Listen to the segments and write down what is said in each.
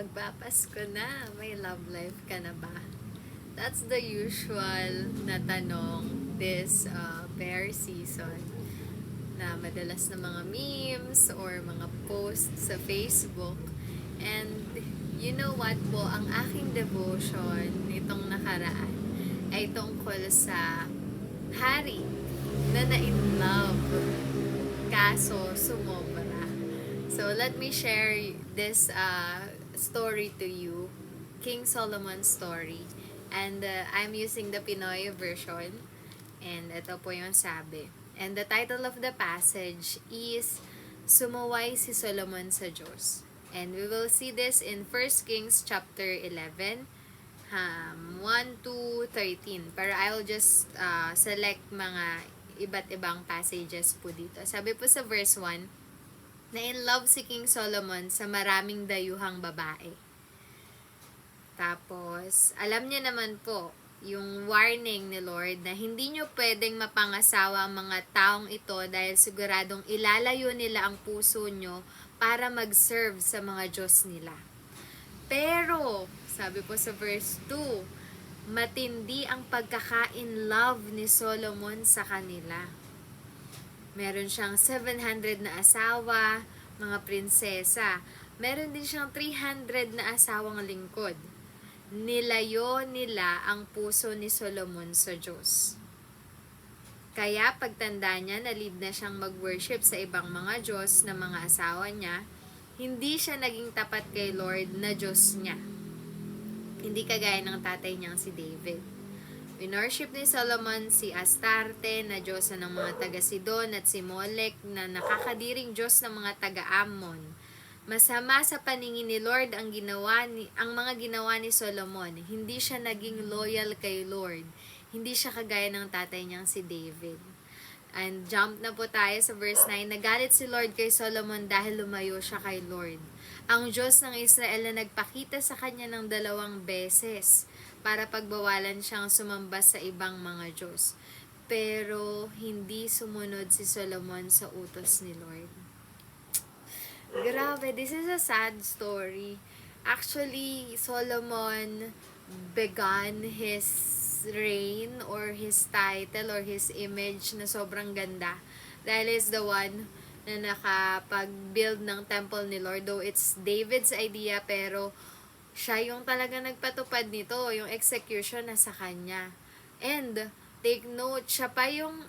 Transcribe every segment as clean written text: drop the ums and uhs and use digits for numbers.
magpapasko na. May love life ka na ba? That's the usual na tanong this bear season na madalas na mga memes or mga posts sa Facebook. And you know what po, ang aking devotion nitong nakaraan ay tungkol sa hari na na-in love kaso sumobra. So let me share this story to you, King Solomon's story. And I'm using the Pinoy version. And ito po yung sabi. And the title of the passage is Sumuway si Solomon sa Diyos. And we will see this in 1 Kings chapter 11, 1 to 13. Pero I will just select mga iba't ibang passages po dito. Sabi po sa verse 1, na in love si King Solomon sa maraming dayuhang babae. Tapos, alam niya naman po, yung warning ni Lord na hindi nyo pwedeng mapangasawa ang mga taong ito dahil siguradong ilalayo nila ang puso nyo para mag-serve sa mga Diyos nila. Pero, sabi po sa verse 2, matindi ang pagkaka-in love ni Solomon sa kanila. Meron siyang 700 na asawa, mga prinsesa. Meron din siyang 300 na asawang lingkod. Nilayo nila ang puso ni Solomon sa Diyos. Kaya pagtanda niya, na-lead na siyang mag-worship sa ibang mga Diyos na mga asawa niya, hindi siya naging tapat kay Lord na Diyos niya. Hindi kagaya ng tatay niyang si David. Winorship ni Solomon si Astarte na Diyos ng mga taga-Sidon at si Molech na nakakadiring Diyos ng mga taga-Ammon. Masama sa paningin ni Lord ang mga ginawa ni Solomon. Hindi siya naging loyal kay Lord. Hindi siya kagaya ng tatay niyang si David. And jump na po tayo sa verse 9. Nagalit si Lord kay Solomon dahil lumayo siya kay Lord. Ang Diyos ng Israel na nagpakita sa kanya ng 2 beses para pagbawalan siyang sumamba sa ibang mga Diyos. Pero hindi sumunod si Solomon sa utos ni Lord. Grabe, this is a sad story. Actually, Solomon began his reign or his title or his image na sobrang ganda. Dahil is the one na nakapag-build ng temple ni Lord. Though it's David's idea, pero siya yung talaga nagpatupad nito. Yung execution na sa kanya. And, take note, siya pa yung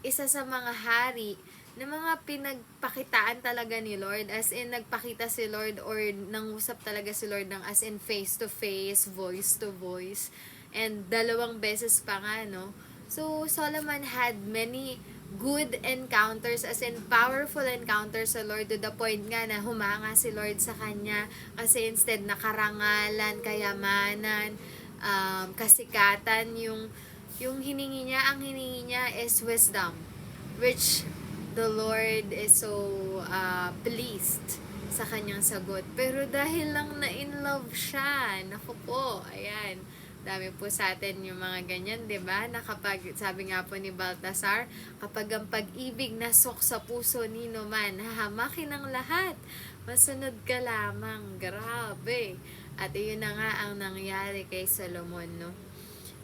isa sa mga hari na mga pinagpakitaan talaga ni Lord. As in, nagpakita si Lord or nangusap talaga si Lord ng as in face-to-face, voice-to-voice. And 2 beses pa nga, no? So, Solomon had many good encounters, as in powerful encounters sa Lord to the point nga na humanga si Lord sa kanya kasi instead na karangalan, kayamanan, kasikatan, yung hiningi niya, ang hiningi niya is wisdom, which the Lord is so pleased sa kanyang sagot. Pero dahil lang na in love siya, naku po, ayan, dami po sa atin yung mga ganyan, 'di ba? Na kapag, sabi nga po ni Baltasar, kapag ang pag-ibig nasok sa puso nino man, hahamakin ang lahat. Masunod ka lamang. Grabe. At iyon na nga ang nangyari kay Solomon, no?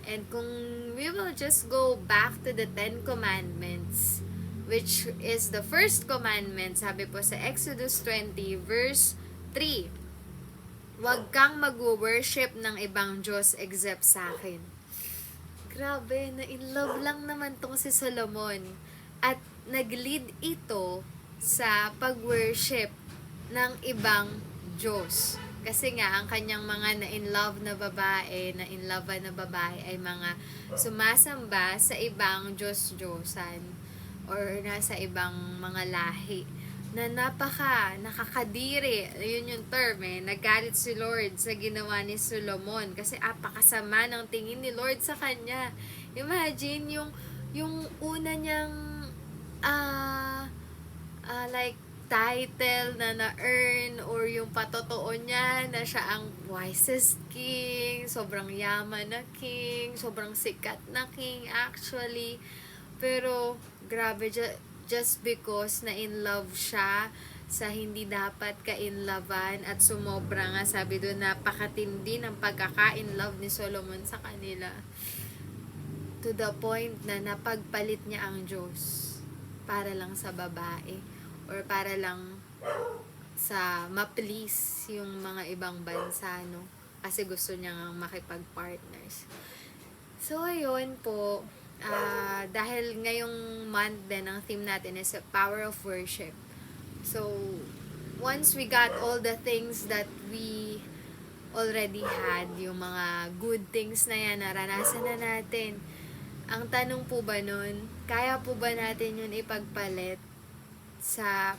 And kung we will just go back to the 10 Commandments, which is the first commandment, sabi po sa Exodus 20 verse 3, huwag kang mag-worship ng ibang Diyos except sa akin. Grabe, na-in love lang naman tong si Solomon. At nag-lead ito sa pag-worship ng ibang Diyos. Kasi nga, ang kanyang mga na-in love na babae ay mga sumasamba sa ibang Diyos-Diyosan or nasa ibang mga lahi na nakakadiri, yun yung term nagalit si Lord sa ginawa ni Solomon kasi apakasama ng tingin ni Lord sa kanya. Imagine yung una niyang like title na na-earn or yung patotoo niya na siya ang wisest king, sobrang yaman na king, sobrang sikat na king actually. Pero grabe, just because na in love siya sa hindi dapat ka-inlovean at sumobra nga, sabi doon, napakatindi ng pagkaka-inlove ni Solomon sa kanila. To the point na napagpalit niya ang Diyos para lang sa babae or para lang sa ma-please yung mga ibang bansa, no? Kasi gusto niya nga makipag-partners. So, ayun po. Dahil ngayong month din, ang theme natin is a power of worship. So, once we got all the things that we already had, yung mga good things na yan, naranasan na natin. Ang tanong po ba nun, kaya po ba natin yun ipagpalit sa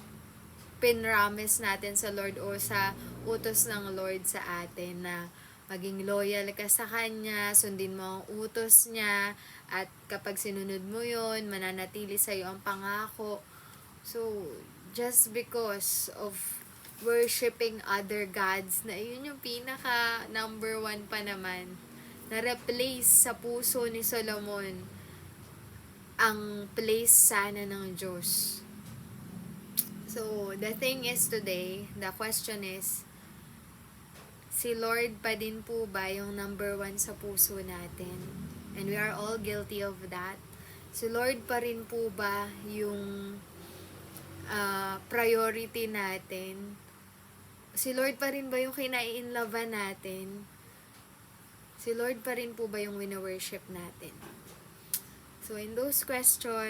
pinramis natin sa Lord o sa utos ng Lord sa atin na maging loyal ka sa Kanya, sundin mo ang utos niya, at kapag sinunod mo yun, mananatili sa'yo ang pangako. So, just because of worshiping other gods, na yun yung pinaka number 1 pa naman, na-replace sa puso ni Solomon ang place sana ng Diyos. So, the thing is today, the question is, si Lord pa din po ba yung number 1 sa puso natin? And we are all guilty of that. Si Lord pa rin po ba yung priority natin? Si Lord pa rin ba yung kinai-inlovean natin? Si Lord pa rin po ba yung wina-worship natin? So, in those questions,